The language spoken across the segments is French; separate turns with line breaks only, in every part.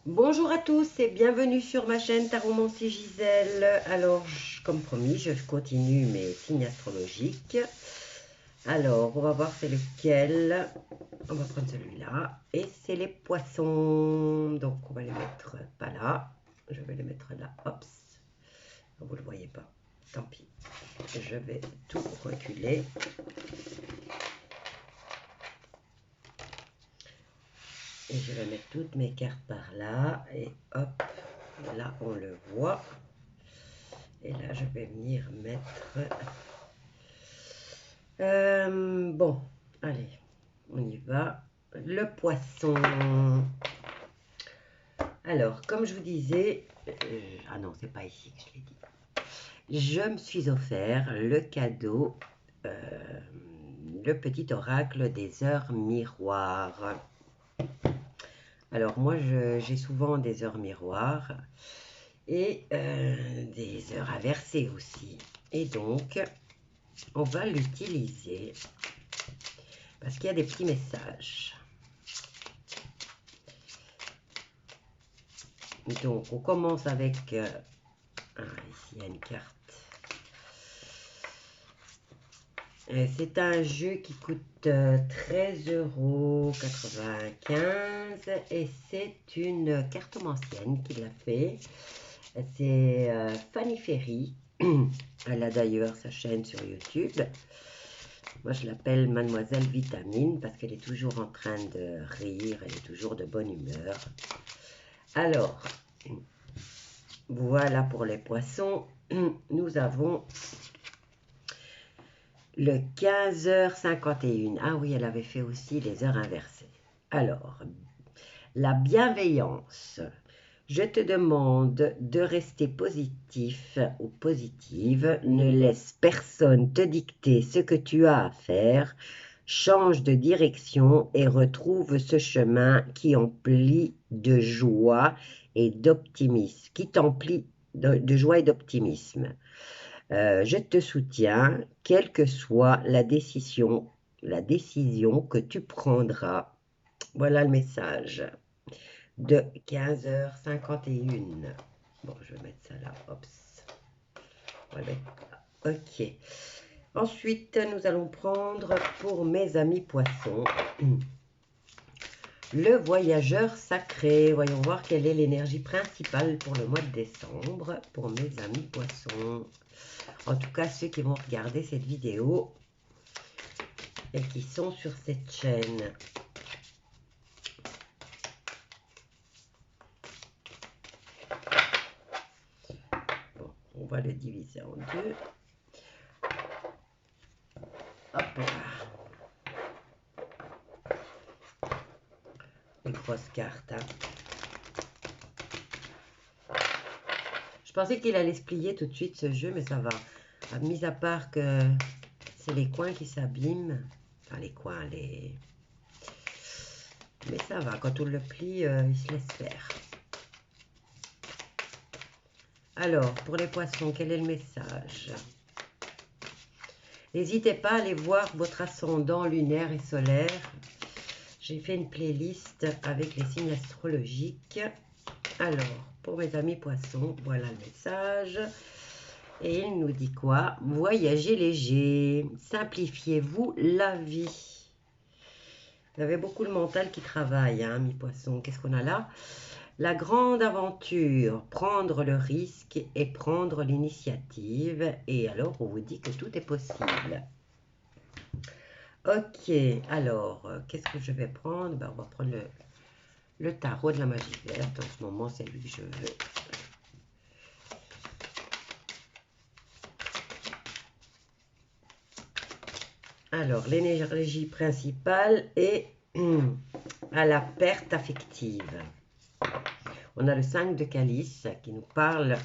Bonjour à tous et bienvenue sur ma chaîne Taromancie Gisèle. Alors, comme promis, je continue mes signes astrologiques. Alors, on va voir c'est lequel. On va prendre celui-là. Et c'est les poissons. Donc, on va les mettre pas là. Je vais les mettre là. Hop. Vous ne le voyez pas. Tant pis. Je vais tout reculer. Et je vais mettre toutes mes cartes par là. Et hop. Là, on le voit. Et là, je vais venir mettre... bon, allez, on y va. Le poisson. Alors, comme je vous disais... ah non, c'est pas ici que je l'ai dit. Je me suis offert le cadeau, le petit oracle des heures miroirs. Alors, moi, j'ai souvent des heures miroirs et des heures inversées aussi. Et donc, on va l'utiliser parce qu'il y a des petits messages. Donc, on commence avec... ici, il y a une carte. C'est un jeu qui coûte 13,95 € et c'est une cartomancienne qui l'a fait. C'est Fanny Ferry. Elle a d'ailleurs sa chaîne sur YouTube. Moi, je l'appelle Mademoiselle Vitamine parce qu'elle est toujours en train de rire, elle est toujours de bonne humeur. Alors, voilà pour les poissons. Nous avons le 15h51. Ah oui, elle avait fait aussi les heures inversées. Alors, la bienveillance. Je te demande de rester positif ou positive. Ne laisse personne te dicter ce que tu as à faire. Change de direction et retrouve ce chemin qui emplit de joie et d'optimisme, qui t'emplit de joie et d'optimisme. Je te soutiens, quelle que soit la décision que tu prendras. Voilà le message de 15h51. Bon, je vais mettre ça là. Oups. On va mettre là. Ok. Ensuite, nous allons prendre pour mes amis poissons le voyageur sacré. Voyons voir quelle est l'énergie principale pour le mois de décembre pour mes amis poissons. En tout cas, ceux qui vont regarder cette vidéo et qui sont sur cette chaîne. Bon, on va le diviser en deux. Hop là. Une grosse carte. Hein. Je pensais qu'il allait se plier tout de suite ce jeu, mais ça va. Mis à part que c'est les coins qui s'abîment. Enfin, les coins, les... Mais ça va, quand on le plie, il se laisse faire. Alors, pour les poissons, quel est le message? N'hésitez pas à aller voir votre ascendant lunaire et solaire. J'ai fait une playlist avec les signes astrologiques. Alors, pour mes amis poissons, voilà le message. Et il nous dit quoi? Voyagez léger, simplifiez-vous la vie. Vous avez beaucoup le mental qui travaille, hein, mes poissons. Qu'est-ce qu'on a là? La grande aventure, prendre le risque et prendre l'initiative. Et alors, on vous dit que tout est possible. Ok, alors, qu'est-ce que je vais prendre? Ben, on va prendre le tarot de la magie verte. En ce moment, c'est lui que je veux. Alors, l'énergie principale est à la perte affective. On a le 5 de calice qui nous parle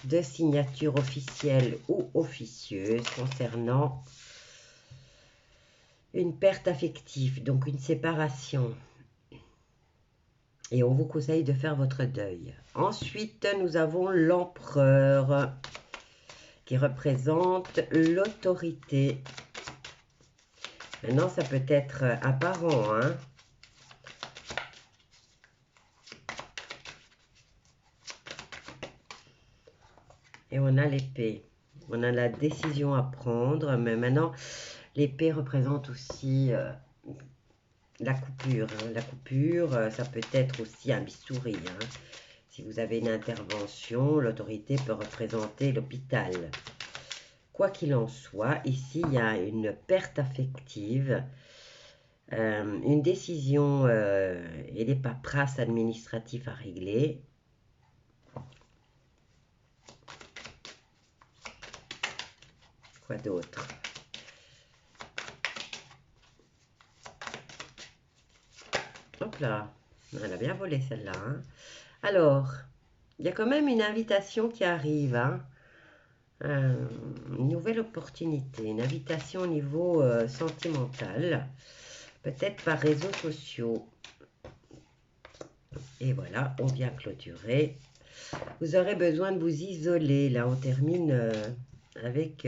de signature officielle ou officieuse concernant une perte affective, donc une séparation. Et on vous conseille de faire votre deuil. Ensuite, nous avons l'empereur qui représente l'autorité. Maintenant, ça peut être un parent, hein. Et on a l'épée. On a la décision à prendre, mais maintenant, l'épée représente aussi la coupure. Hein. La coupure, ça peut être aussi un bistouri. Hein. Si vous avez une intervention, l'autorité peut représenter l'hôpital. Quoi qu'il en soit, ici, il y a une perte affective, une décision et des paperasses administratives à régler. Quoi d'autre? Hop là, elle a bien volé celle-là. Hein. Alors, il y a quand même une invitation qui arrive. Hein. Une nouvelle opportunité, une invitation au niveau sentimental, peut-être par réseaux sociaux. Et voilà, on vient clôturer. Vous aurez besoin de vous isoler. Là, on termine avec...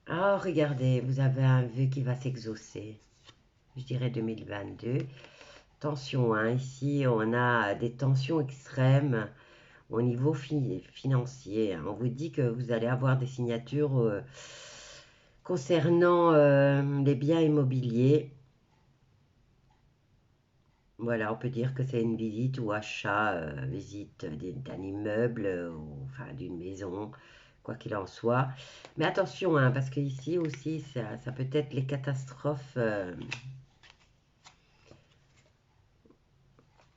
Ah, regardez, vous avez un vœu qui va s'exaucer. Je dirais 2022. Attention, hein, ici, on a des tensions extrêmes au niveau financier. Hein. On vous dit que vous allez avoir des signatures concernant les biens immobiliers. Voilà, on peut dire que c'est une visite ou achat, visite d'un immeuble, ou, enfin d'une maison, quoi qu'il en soit. Mais attention, hein, parce qu'ici aussi, ça peut être les catastrophes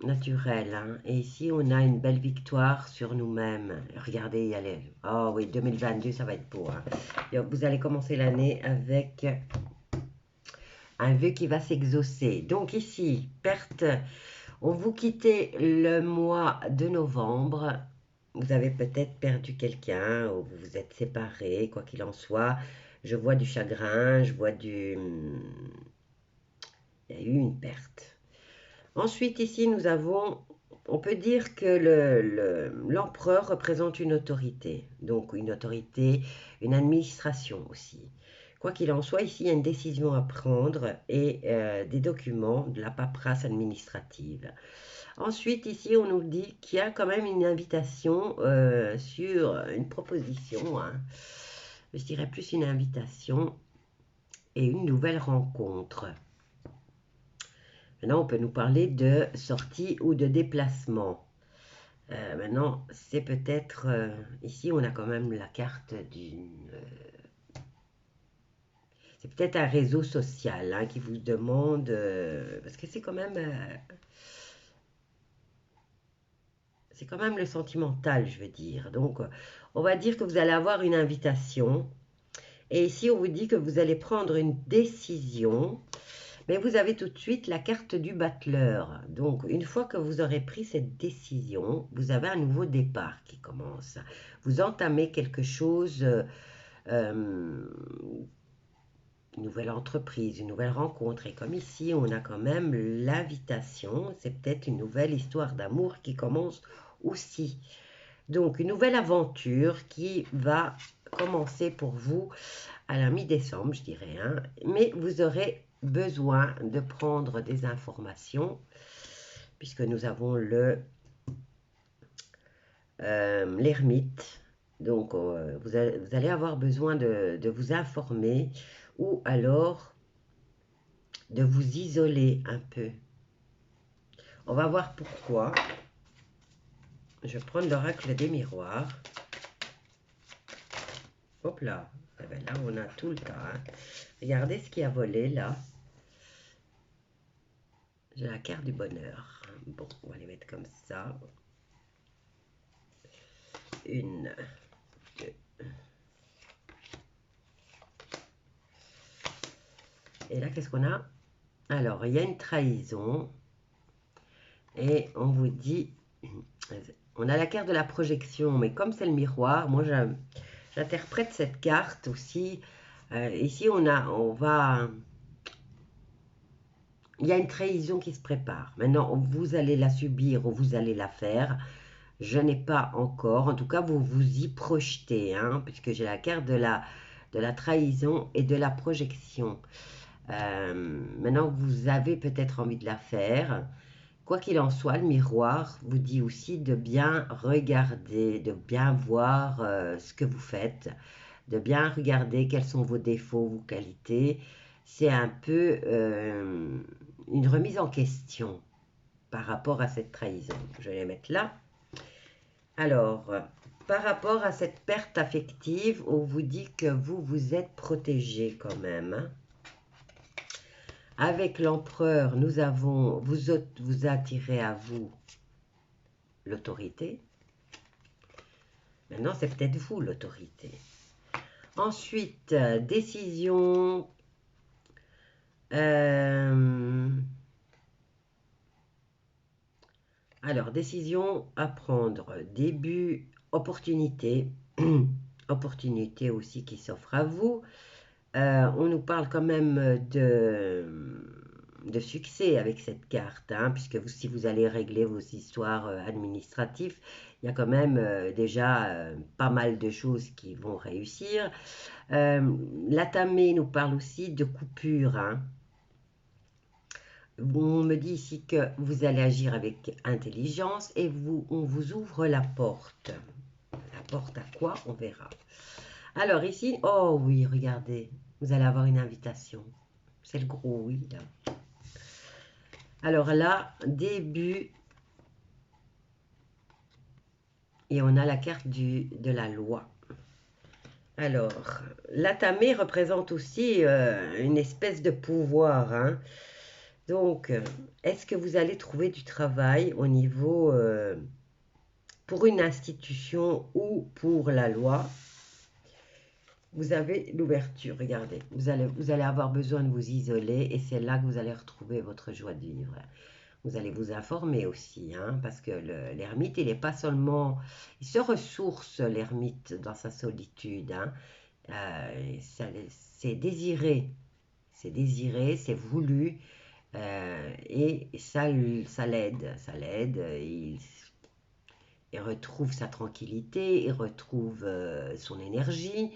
naturelles. Hein. Et ici, on a une belle victoire sur nous-mêmes. Regardez, il y a les... Oh oui, 2022, ça va être beau. Hein. Et vous allez commencer l'année avec un vœu qui va s'exaucer. Donc ici, perte... On vous quittez le mois de novembre. Vous avez peut-être perdu quelqu'un ou vous vous êtes séparés, quoi qu'il en soit. Je vois du chagrin, je vois du... Il y a eu une perte. Ensuite, ici, nous avons... On peut dire que l'empereur représente une autorité. Donc, une autorité, une administration aussi. Quoi qu'il en soit, ici, il y a une décision à prendre et des documents, de la paperasse administrative. Ensuite, ici, on nous dit qu'il y a quand même une invitation sur une proposition. Hein. Je dirais plus une invitation et une nouvelle rencontre. Maintenant, on peut nous parler de sortie ou de déplacement. Maintenant, c'est peut-être... ici, on a quand même la carte d'une... c'est peut-être un réseau social hein, qui vous demande... parce que c'est quand même... c'est quand même le sentimental, je veux dire. Donc, on va dire que vous allez avoir une invitation. Et ici, on vous dit que vous allez prendre une décision. Mais vous avez tout de suite la carte du battleur. Donc, une fois que vous aurez pris cette décision, vous avez un nouveau départ qui commence. Vous entamez quelque chose, une nouvelle entreprise, une nouvelle rencontre. Et comme ici, on a quand même l'invitation, c'est peut-être une nouvelle histoire d'amour qui commence aussi. Donc, une nouvelle aventure qui va commencer pour vous à la mi-décembre, je dirais. Hein. Mais vous aurez besoin de prendre des informations puisque nous avons l'ermite. Donc, vous allez avoir besoin de vous informer ou alors de vous isoler un peu. On va voir pourquoi. Je vais prendre l'oracle des miroirs. Hop là. Eh bien là, on a tout le temps. Hein. Regardez ce qui a volé là. J'ai la carte du bonheur. Bon, on va les mettre comme ça. Une, deux. Et là, qu'est-ce qu'on a? Alors, il y a une trahison. Et on vous dit... On a la carte de la projection, mais comme c'est le miroir, moi, j'interprète cette carte aussi. Ici, on va... Il y a une trahison qui se prépare. Maintenant, vous allez la subir ou vous allez la faire. Je n'ai pas encore. En tout cas, vous vous y projetez, hein, puisque j'ai la carte de la trahison et de la projection. Maintenant, vous avez peut-être envie de la faire. Quoi qu'il en soit, le miroir vous dit aussi de bien regarder, de bien voir ce que vous faites, de bien regarder quels sont vos défauts, vos qualités. C'est un peu une remise en question par rapport à cette trahison. Je vais les mettre là. Alors, par rapport à cette perte affective, on vous dit que vous êtes protégé quand même. Hein. Avec l'empereur, nous avons, vous attirez à vous l'autorité. Maintenant, c'est peut-être vous l'autorité. Ensuite, décision. Alors, décision à prendre. Début, opportunité. Opportunité aussi qui s'offre à vous. On nous parle quand même de succès avec cette carte, hein, puisque si vous allez régler vos histoires administratives, il y a quand même déjà pas mal de choses qui vont réussir. L'Atamé nous parle aussi de coupure. Hein. On me dit ici que vous allez agir avec intelligence et on vous ouvre la porte. La porte à quoi? On verra. Alors ici, oh oui, regardez, vous allez avoir une invitation. C'est le gros oui, là. Alors là, début, et on a la carte de la loi. Alors, l'Atamé représente aussi une espèce de pouvoir. Hein. Donc, est-ce que vous allez trouver du travail au niveau, pour une institution ou pour la loi? Vous avez l'ouverture, regardez. Vous allez avoir besoin de vous isoler et c'est là que vous allez retrouver votre joie de vivre. Vous allez vous informer aussi, hein, parce que l'ermite, il n'est pas seulement... Il se ressource, l'ermite, dans sa solitude. Hein. C'est désiré. C'est désiré, c'est voulu. Et ça l'aide. Ça l'aide. Il retrouve sa tranquillité, il retrouve son énergie.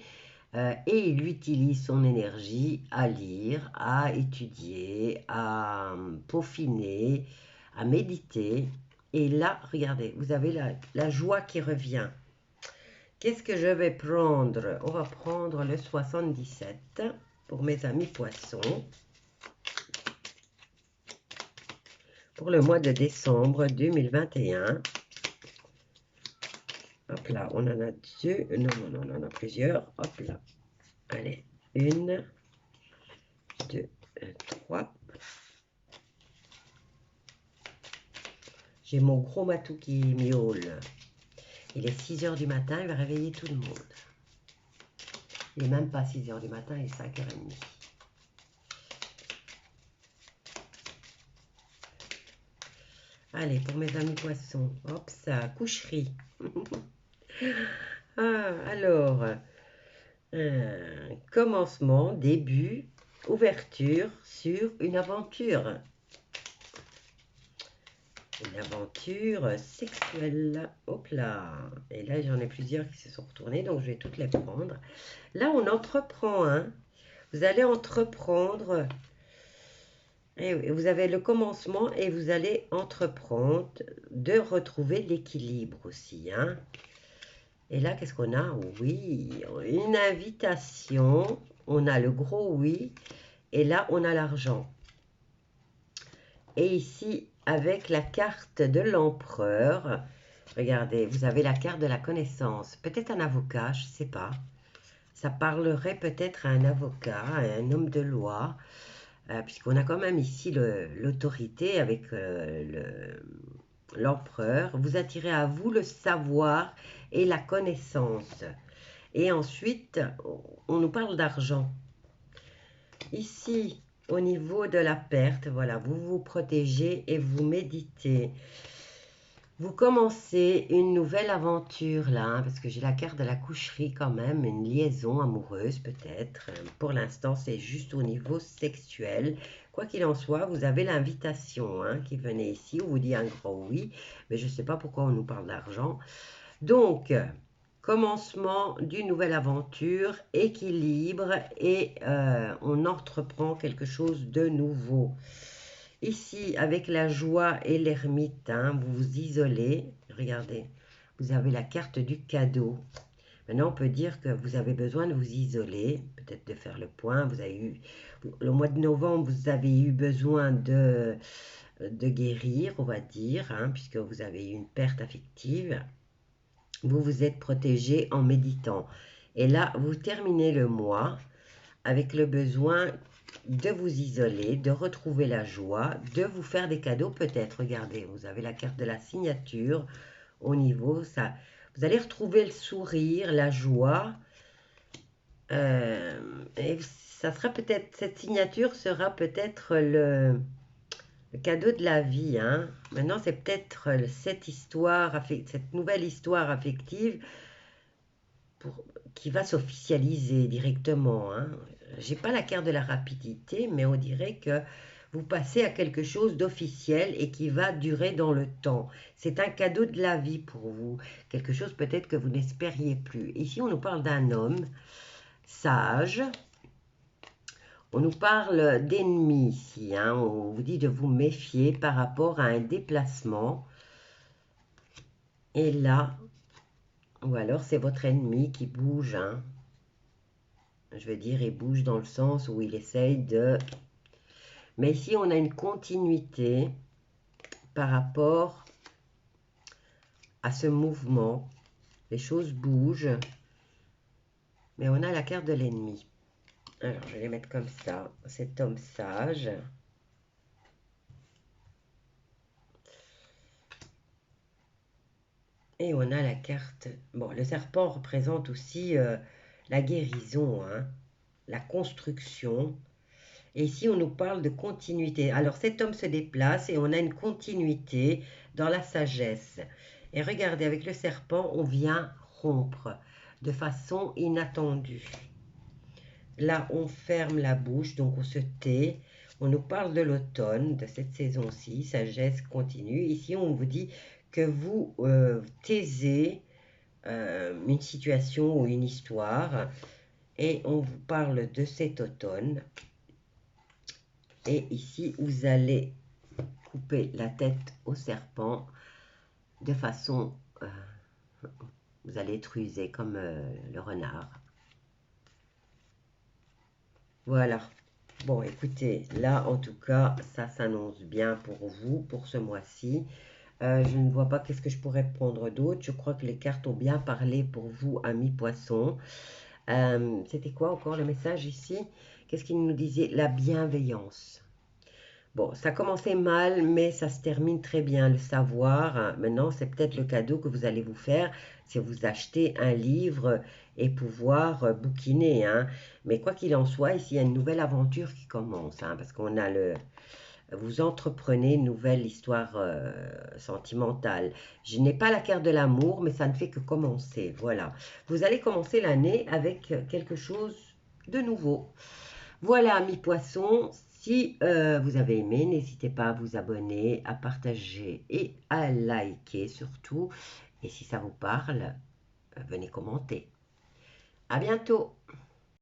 Et il utilise son énergie à lire, à étudier, à peaufiner, à méditer. Et là, regardez, vous avez la joie qui revient. Qu'est-ce que je vais prendre? On va prendre le 77 pour mes amis poissons. Pour le mois de décembre 2021. Hop là, on en a deux. Non, on en a plusieurs. Hop là. Allez, 1, 2, 3. J'ai mon gros matou qui miaule. Il est 6 h du matin, il va réveiller tout le monde. Il n'est même pas 6 h du matin, il est 5 h 30. Allez, pour mes amis poissons, hop ça, coucherie. Alors, commencement, début, ouverture sur une aventure. Une aventure sexuelle. Hop là. Et là, j'en ai plusieurs qui se sont retournées, donc je vais toutes les prendre. Là, on entreprend. Hein. Vous allez entreprendre. Et vous avez le commencement et vous allez entreprendre de retrouver l'équilibre aussi. Hein. Et là, qu'est-ce qu'on a? Oui, une invitation. On a le gros oui. Et là, on a l'argent. Et ici, avec la carte de l'empereur, regardez, vous avez la carte de la connaissance. Peut-être un avocat, je ne sais pas. Ça parlerait peut-être à un avocat, à un homme de loi, puisqu'on a quand même ici l'autorité avec l'empereur. Vous attirez à vous le savoir et la connaissance. Et ensuite, on nous parle d'argent. Ici, au niveau de la perte, voilà, vous vous protégez et vous méditez. Vous commencez une nouvelle aventure là, hein, parce que j'ai la carte de la coucherie quand même, une liaison amoureuse peut-être. Pour l'instant, c'est juste au niveau sexuel. Quoi qu'il en soit, vous avez l'invitation hein, qui venait ici, on vous dit un gros oui, mais je ne sais pas pourquoi on nous parle d'argent. Donc, commencement d'une nouvelle aventure, équilibre et on entreprend quelque chose de nouveau. Ici, avec la joie et l'ermite, hein, vous vous isolez. Regardez, vous avez la carte du cadeau. Maintenant, on peut dire que vous avez besoin de vous isoler, peut-être de faire le point. Vous avez eu, le mois de novembre, vous avez eu besoin de guérir, on va dire, hein, puisque vous avez eu une perte affective. Vous vous êtes protégé en méditant. Et là, vous terminez le mois avec le besoin de vous isoler, de retrouver la joie, de vous faire des cadeaux peut-être. Regardez, vous avez la carte de la signature au niveau, ça, vous allez retrouver le sourire, la joie. Et ça sera peut-être, cette signature sera peut-être le cadeau de la vie. Hein. Maintenant, c'est peut-être cette histoire, cette nouvelle histoire affective qui va s'officialiser directement. Hein. J'ai pas la carte de la rapidité, mais on dirait que vous passez à quelque chose d'officiel et qui va durer dans le temps. C'est un cadeau de la vie pour vous, quelque chose peut-être que vous n'espériez plus. Ici, on nous parle d'un homme sage. On nous parle d'ennemis ici. Hein. On vous dit de vous méfier par rapport à un déplacement. Et là, ou alors c'est votre ennemi qui bouge. Hein. Je veux dire, il bouge dans le sens où il essaye de... Mais ici, on a une continuité par rapport à ce mouvement. Les choses bougent, mais on a la carte de l'ennemi. Alors, je vais les mettre comme ça. Cet homme sage. Et on a la carte... Bon, le serpent représente aussi la guérison, hein, la construction. Et ici, on nous parle de continuité. Alors, cet homme se déplace et on a une continuité dans la sagesse. Et regardez, avec le serpent, on vient rompre de façon inattendue. Là, on ferme la bouche, donc on se tait. On nous parle de l'automne, de cette saison-ci, sagesse continue. Ici, on vous dit que vous taisez une situation ou une histoire. Et on vous parle de cet automne. Et ici, vous allez couper la tête au serpent de façon... vous allez être usé comme le renard. Voilà. Bon, écoutez, là, en tout cas, ça s'annonce bien pour vous, pour ce mois-ci. Je ne vois pas qu'est-ce que je pourrais prendre d'autre. Je crois que les cartes ont bien parlé pour vous, amis poissons. C'était quoi encore le message ici? Qu'est-ce qu'il nous disait? La bienveillance. Bon, ça commençait mal, mais ça se termine très bien, le savoir. Hein. Maintenant, c'est peut-être le cadeau que vous allez vous faire, si vous achetez un livre et pouvoir bouquiner. Hein. Mais quoi qu'il en soit, ici, il y a une nouvelle aventure qui commence, hein, parce qu'on a le... Vous entreprenez une nouvelle histoire sentimentale. Je n'ai pas la carte de l'amour, mais ça ne fait que commencer. Voilà. Vous allez commencer l'année avec quelque chose de nouveau. Voilà, amis poissons, si vous avez aimé, n'hésitez pas à vous abonner, à partager et à liker surtout. Et si ça vous parle, venez commenter. À bientôt!